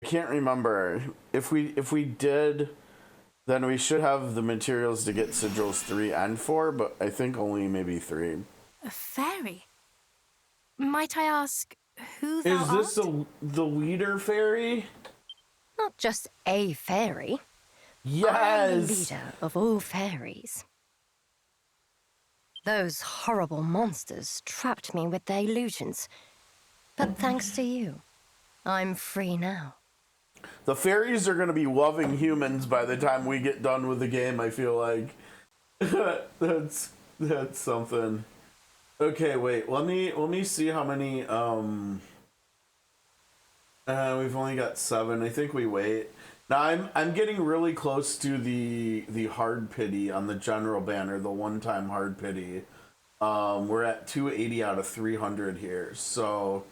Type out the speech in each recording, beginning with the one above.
I can't remember. If we did, then we should have the materials to get sigils 3 and 4, but I think only maybe 3. A fairy? Might I ask who thou Is this art? the leader fairy? Not just a fairy. I'm the Yes! leader of all fairies. Those horrible monsters trapped me with their illusions. But thanks to you, I'm free now. The fairies are going to be loving humans by the time we get done with the game, I feel like. That's something. Okay, wait. Let me see how many we've only got 7. I think we wait. Now I'm getting really close to the hard pity on the general banner, the one-time hard pity. We're at 280 out of 300 here. So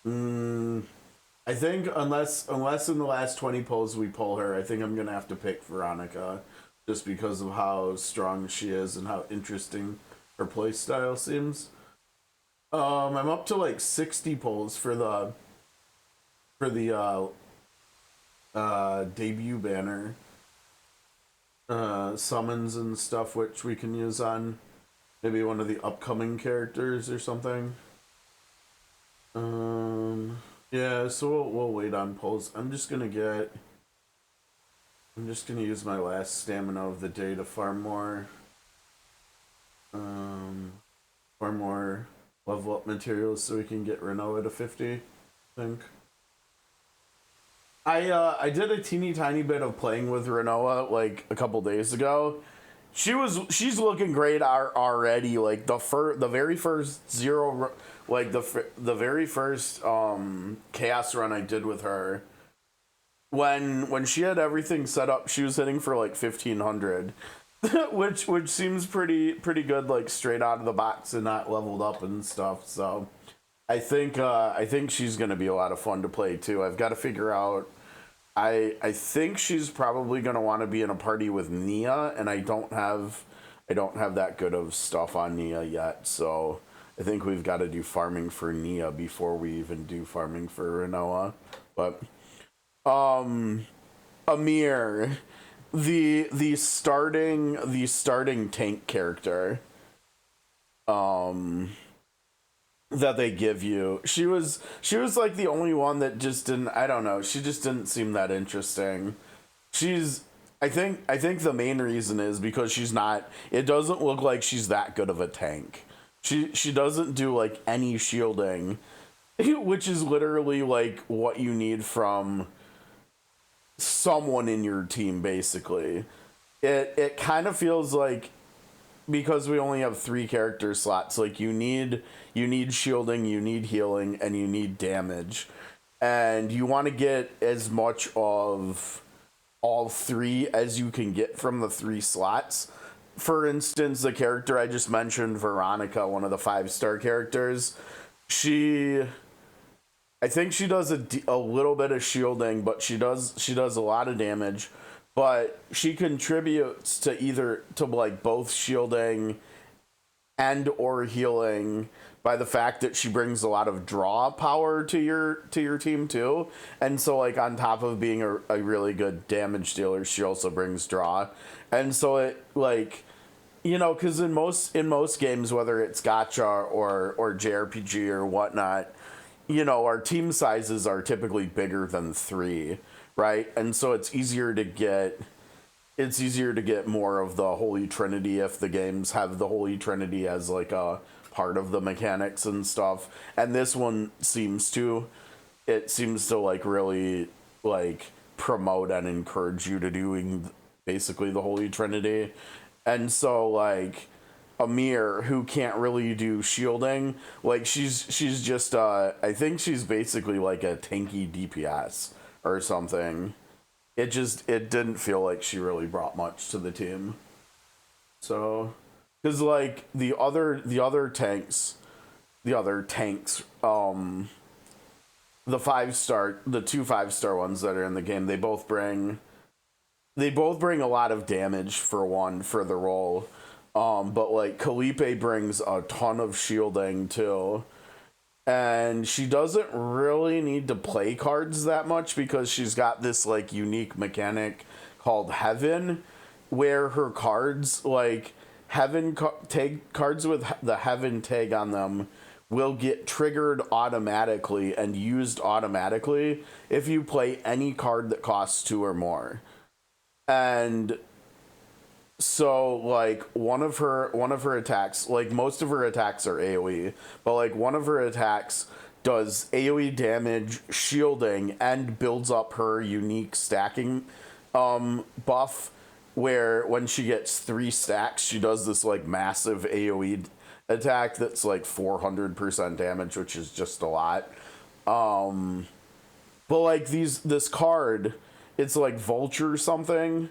I think unless in the last 20 pulls we pull her, I think I'm gonna have to pick Veronica, just because of how strong she is and how interesting her play style seems. I'm up to like 60 pulls for the debut banner, summons and stuff, which we can use on maybe one of the upcoming characters or something. Yeah, so we'll wait on pulls. I'm just gonna use my last stamina of the day to farm more, farm more level up materials so we can get Renoa to 50, I think. I did a teeny tiny bit of playing with Renoa like a couple days ago. She's looking great already. Like the very first zero, like the very first chaos run I did with her, when she had everything set up, she was hitting for like 1500, which seems pretty good, like straight out of the box and not leveled up and stuff. So I think she's gonna be a lot of fun to play too. I've got to figure out. I think she's probably gonna want to be in a party with Nia, and I don't have that good of stuff on Nia yet. So I think we've got to do farming for Nia before we even do farming for Renoa. But Amir, the starting tank character that they give you. She was like the only one that just didn't, I don't know, she just didn't seem that interesting. She's I think the main reason is because she's not, it doesn't look like she's that good of a tank. She doesn't do like any shielding, which is literally like what you need from someone in your team basically. It kind of feels like, because we only have 3 character slots, like you need shielding, you need healing, and you need damage, and you want to get as much of all 3 as you can get from the 3 slots. For instance, the character I just mentioned, Veronica, one of the 5-star characters, she I think she does a little bit of shielding, but she does a lot of damage. But she contributes to either to like both shielding and or healing by the fact that she brings a lot of draw power to your team too. And so like on top of being a really good damage dealer, she also brings draw. And so it like, because in most games, whether it's gacha or jrpg or whatnot, our team sizes are typically bigger than 3, right? And so it's easier to get more of the Holy Trinity if the games have the Holy Trinity as like a part of the mechanics and stuff. And this one seems to like really like promote and encourage you to doing basically the Holy Trinity. And so like Amir, who can't really do shielding, like she's just I think she's basically like a tanky DPS or something. It didn't feel like she really brought much to the team. So, because like the other tanks, the 2 5-star ones that are in the game, they both bring a lot of damage for the role. But like Kalipe brings a ton of shielding too. and she doesn't really need to play cards that much because she's got this like unique mechanic called Heaven, where her cards like tag cards with the Heaven tag on them will get triggered automatically and used automatically if you play any card that costs 2 or more. And so like one of her attacks, like most of her attacks are AoE, but like one of her attacks does AoE damage, shielding, and builds up her unique stacking buff, where when she gets 3 stacks, she does this like massive AoE attack that's like 400% damage, which is just a lot. But like this card, it's like Vulture something.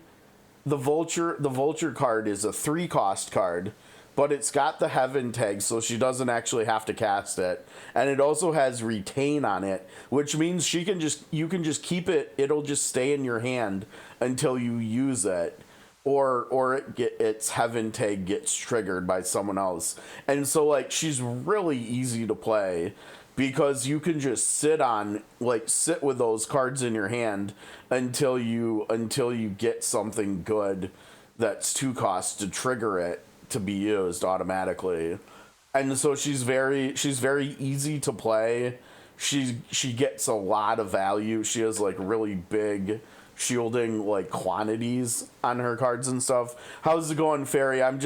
The Vulture card is a 3-cost card, but it's got the Heaven tag, so she doesn't actually have to cast it. And it also has Retain on it, which means you can just keep it. It'll just stay in your hand until you use it, or its Heaven tag gets triggered by someone else. And so like she's really easy to play because you can just sit with those cards in your hand until you get something good that's 2 costs to trigger it to be used automatically. And so she's very easy to play. She gets a lot of value. She has like really big shielding like quantities on her cards and stuff. How's it going, Fairy? I'm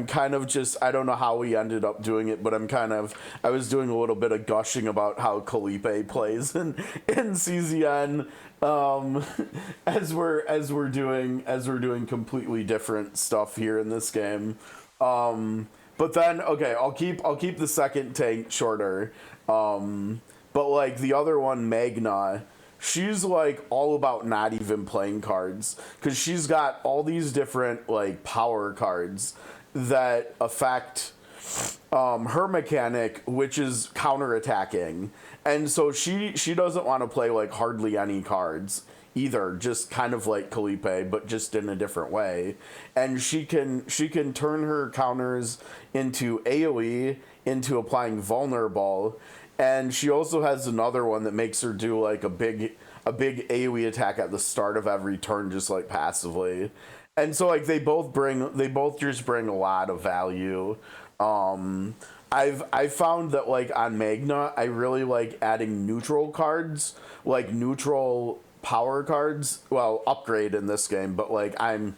kind of just, I don't know how we ended up doing it, but I was doing a little bit of gushing about how Kalipe plays in CZN, as we're doing completely different stuff here in this game. But then, okay, I'll keep the second tank shorter. But like the other one, Magna, she's like all about not even playing cards because she's got all these different like power cards that affect her mechanic, which is counterattacking. And so she doesn't want to play like hardly any cards either, just kind of like Kalipe, but just in a different way. And she can turn her counters into AoE, into applying vulnerable. And she also has another one that makes her do like a big AoE attack at the start of every turn, just like passively. And so like they both just bring a lot of value. I've found that like on Magna, I really like adding neutral cards, like neutral power cards. Well, upgrade in this game, but like I'm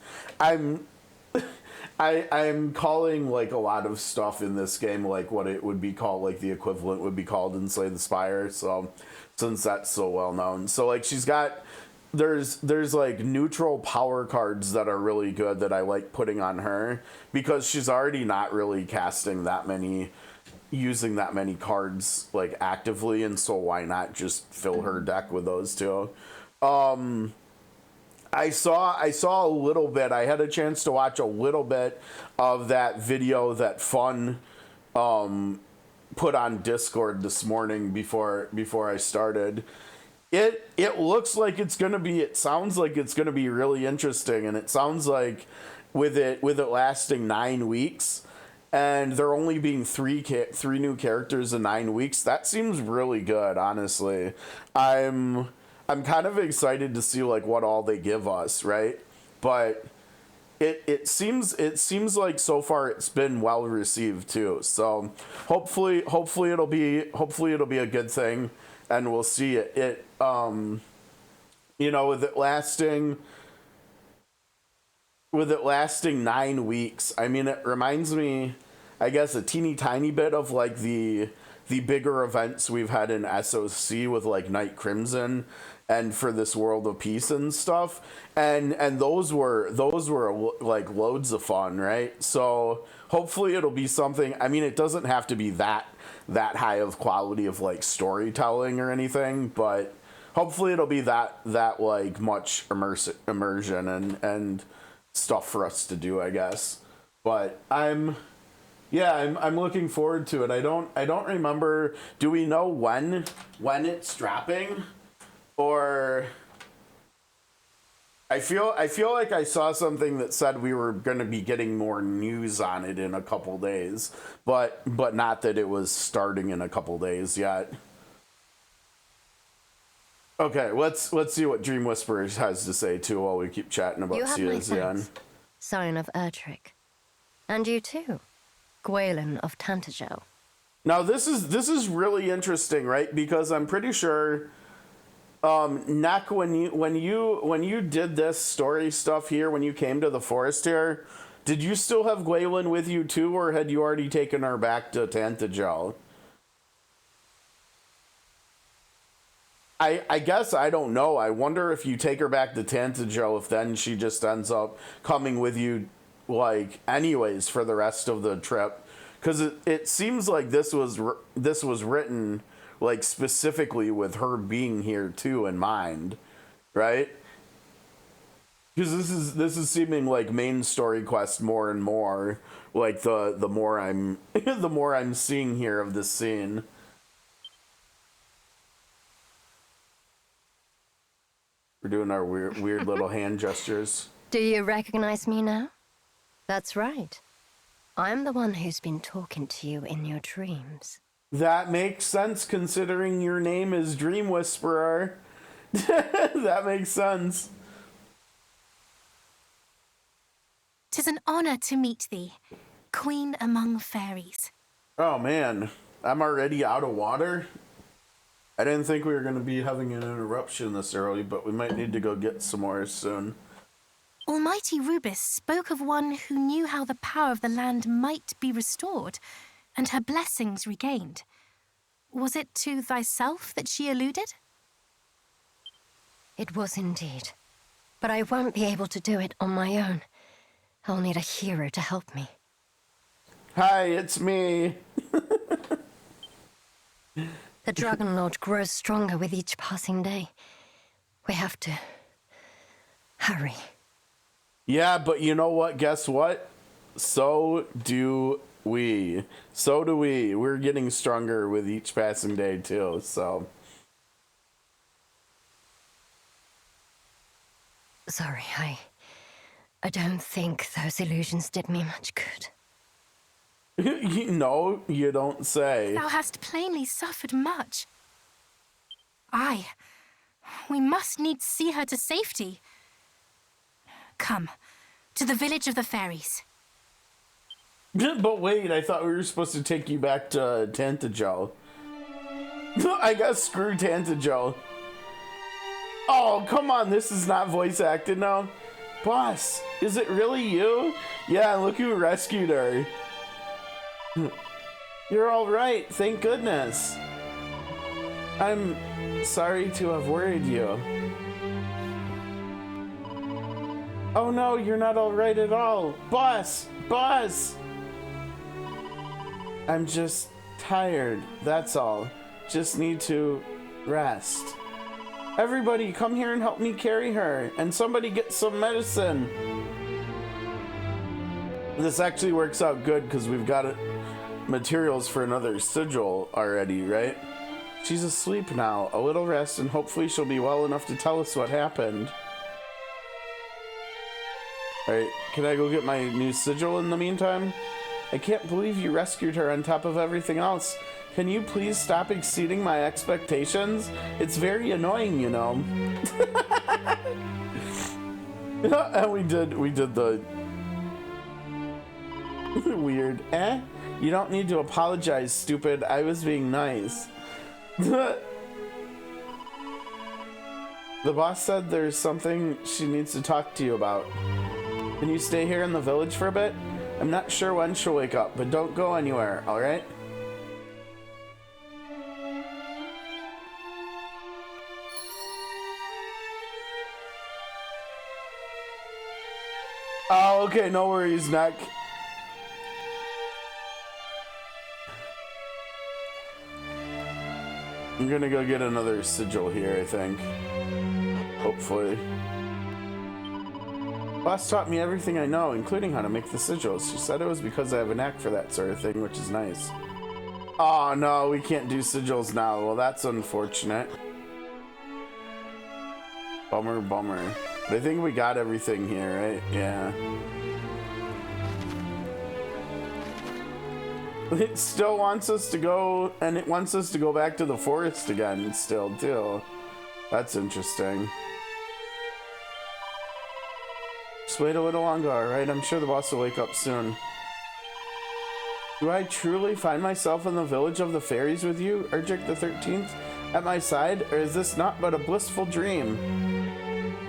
calling like a lot of stuff in this game like what it would be called, like the equivalent would be called in Slay the Spire. So since that's so well known, so like there's like neutral power cards that are really good that I like putting on her because she's already not really using that many cards like actively, and so why not just fill her deck with those two. I saw a little bit. I had a chance to watch a little bit of that video that Fun put on Discord this morning before I started. It looks like it sounds like it's gonna be really interesting, and it sounds like with it lasting 9 weeks, and there only being three new characters in 9 weeks, that seems really good. Honestly, I'm kind of excited to see like what all they give us, right? But it seems like so far it's been well received too. So hopefully it'll be a good thing, and we'll see it. With it lasting 9 weeks, I mean, it reminds me, I guess, a teeny tiny bit of like the bigger events we've had in SOC with like Night Crimson and for this World of Peace and stuff, and those were like loads of fun, right? So hopefully it'll be something. I mean, it doesn't have to be that high of quality of like storytelling or anything, but hopefully it'll be that like much immersion and stuff for us to do, I guess. But I'm looking forward to it. I don't remember. Do we know when it's dropping? Or I feel like I saw something that said we were going to be getting more news on it in a couple days, but not that it was starting in a couple days yet. Okay, let's see what Dream Whisperers has to say too while we keep chatting about You have my Ciazian. thanks, Scion of Erdrick. And you too, Gwaelin of Tantagel. Now this is really interesting, right? Because I'm pretty sure Neck, when you did this story stuff here, when you came to the forest here, did you still have Gwaelin with you too, or had you already taken her back to Tantagel? I guess I don't know. I wonder if you take her back to Tantagel, if then she just ends up coming with you, like, anyways for the rest of the trip, because it seems like this was written like specifically with her being here too in mind, right? Because this is seeming like main story quest more and more. Like the more I'm the more I'm seeing here of this scene. We're doing our weird little hand gestures. Do you recognize me now? That's right. I'm the one who's been talking to you in your dreams. That makes sense considering your name is Dream Whisperer. That makes sense. 'Tis an honor to meet thee, queen among fairies. Oh man, I'm already out of water. I didn't think we were going to be having an interruption this early, but we might need to go get some more soon. Almighty Rubis spoke of one who knew how the power of the land might be restored, and her blessings regained. Was it to thyself that she alluded? It was indeed. But I won't be able to do it on my own. I'll need a hero to help me. Hi, it's me. The Dragon Lord grows stronger with each passing day. We have to hurry. Yeah, but you know what? Guess what? So do we. So do we. We're getting stronger with each passing day, too, so. Sorry, I don't think those illusions did me much good. No, you don't say. Thou hast plainly suffered much. Aye, we must needs see her to safety. Come, to the village of the fairies. But wait, I thought we were supposed to take you back to Tantagel. I guess screw Tantagel. Oh, come on, this is not voice acted now. Boss, is it really you? Yeah, look who rescued her. You're all right, thank goodness. I'm sorry to have worried you. Oh no, you're not all right at all. Boss! Boss! I'm just tired, that's all. Just need to rest. Everybody, come here and help me carry her. And somebody get some medicine. This actually works out good because we've got materials for another sigil already, right? She's asleep now. A little rest and hopefully she'll be well enough to tell us what happened. Alright, can I go get my new sigil in the meantime? I can't believe you rescued her on top of everything else. Can you please stop exceeding my expectations? It's very annoying, you know. And we did the weird, You don't need to apologize, stupid. I was being nice. The boss said there's something she needs to talk to you about. Can you stay here in the village for a bit? I'm not sure when she'll wake up, but don't go anywhere, alright? Oh, okay, no worries, Neck. I'm gonna go get another sigil here, I think. Hopefully. Boss taught me everything I know, including how to make the sigils. She said it was because I have a knack for that sort of thing, which is nice. Oh no, we can't do sigils now. Well, that's unfortunate. Bummer, bummer. But I think we got everything here, right? Yeah. It still wants us to go, and it wants us to go back to the forest again still, too. That's interesting. Just wait a little longer, alright? I'm sure the boss will wake up soon. Do I truly find myself in the village of the fairies with you, Erdrick the 13th, at my side, or is this not but a blissful dream?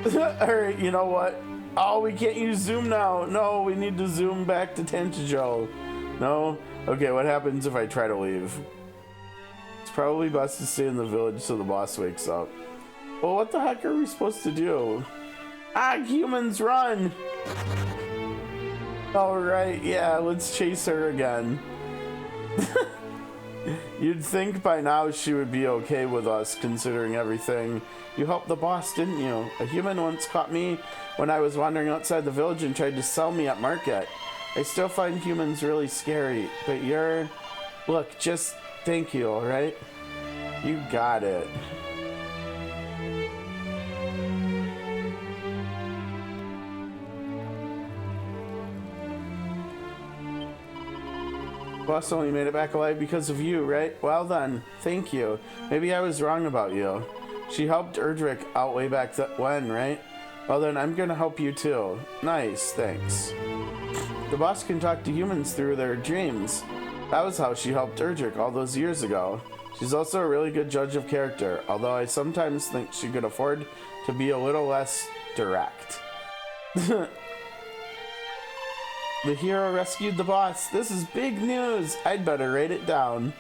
Alright, you know what? Oh, we can't use zoom now. No, we need to zoom back to Tantajo. No? Okay, what happens if I try to leave? It's probably best to stay in the village so the boss wakes up. Well, what the heck are we supposed to do? Ah, humans, run! Alright, yeah, let's chase her again. You'd think by now she would be okay with us, considering everything. You helped the boss, didn't you? A human once caught me when I was wandering outside the village and tried to sell me at market. I still find humans really scary, but you're... Look, just thank you, alright? You got it. Boss only made it back alive because of you, right? Well then, thank you. Maybe I was wrong about you. She helped Erdrick out way back when, right? Well then, I'm gonna help you too. Nice, thanks. The boss can talk to humans through their dreams. That was how she helped Erdrick all those years ago. She's also a really good judge of character, although I sometimes think she could afford to be a little less direct. The hero rescued the boss. This is big news. I'd better write it down.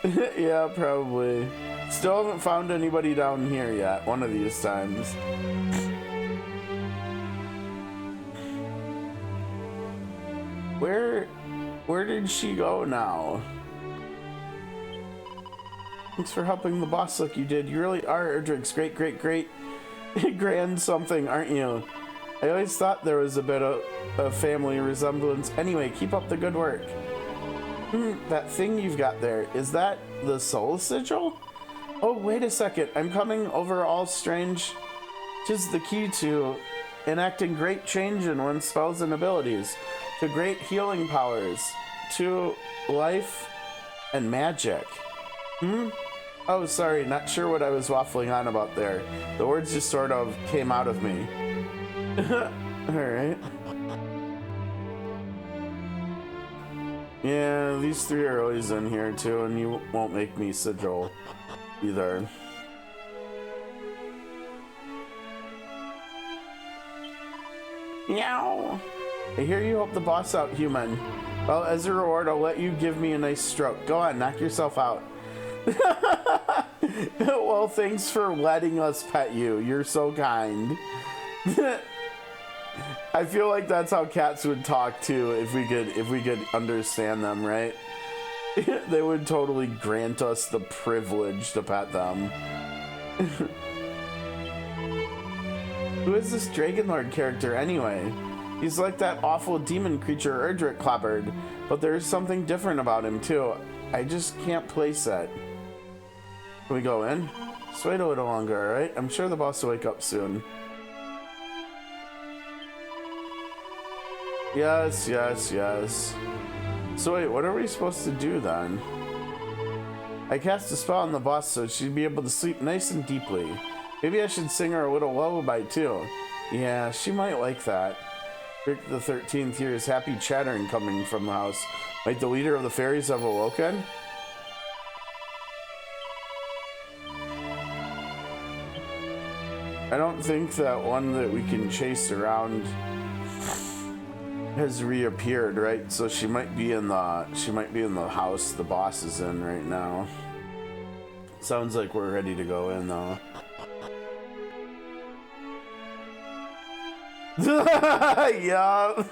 Yeah, probably. Still haven't found anybody down here yet, one of these times. Where did she go now? Thanks for helping the boss like you did. You really are Erdrick's great grand something, aren't you? I always thought there was a bit of a family resemblance. Anyway, keep up the good work. That thing you've got there, is that the soul sigil? Oh, wait a second. I'm coming over all strange. 'Tis the key to enacting great change in one's spells and abilities, to great healing powers, to life and magic. Oh, sorry, not sure what I was waffling on about there. The words just sort of came out of me. Alright. Yeah, these three are always in here too, and you won't make me sigil either. Meow! I hear you help the boss out, human. Well, as a reward, I'll let you give me a nice stroke. Go on, knock yourself out. Well, thanks for letting us pet you. You're so kind. I feel like that's how cats would talk too, if we could understand them, right? They would totally grant us the privilege to pet them. Who is this Dragon Lord character anyway? He's like that awful demon creature Erdrick clobbered, but there's something different about him too. I just can't place it. Can we go in? Just wait a little longer, alright? I'm sure the boss will wake up soon. Yes, yes, yes. So wait, what are we supposed to do then? I cast a spell on the boss so she'd be able to sleep nice and deeply. Maybe I should sing her a little lullaby too. Yeah, she might like that. Rick the 13th hears happy chattering coming from the house. Might the leader of the fairies have awoken? I don't think that one that we can chase around has reappeared, right? So she might be in the house the boss is in right now. Sounds like we're ready to go in though. Yeah.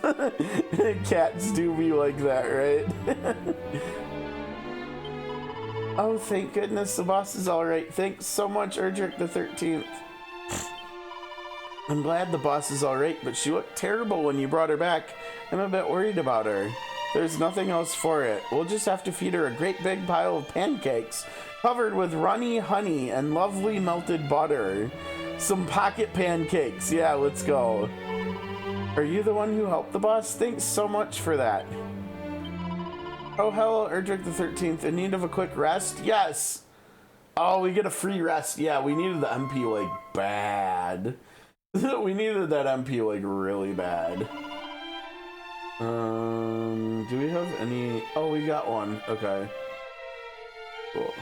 Cats do be like that, right? Oh, thank goodness the boss is alright. Thanks so much, Erdrick the 13th. I'm glad the boss is alright, but she looked terrible when you brought her back. I'm a bit worried about her. There's nothing else for it. We'll just have to feed her a great big pile of pancakes covered with runny honey and lovely melted butter. Some pocket pancakes. Yeah, let's go. Are you the one who helped the boss? Thanks so much for that. Oh, hello, Erdrick the 13th. In need of a quick rest? Yes. Oh, we get a free rest. Yeah, we needed the MP like bad. We needed that MP like really bad. Do we have any? Oh, we got one. Okay. Cool.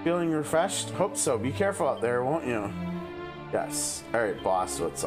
Feeling refreshed? Hope so. Be careful out there, won't you? Yes. Alright, boss, what's up?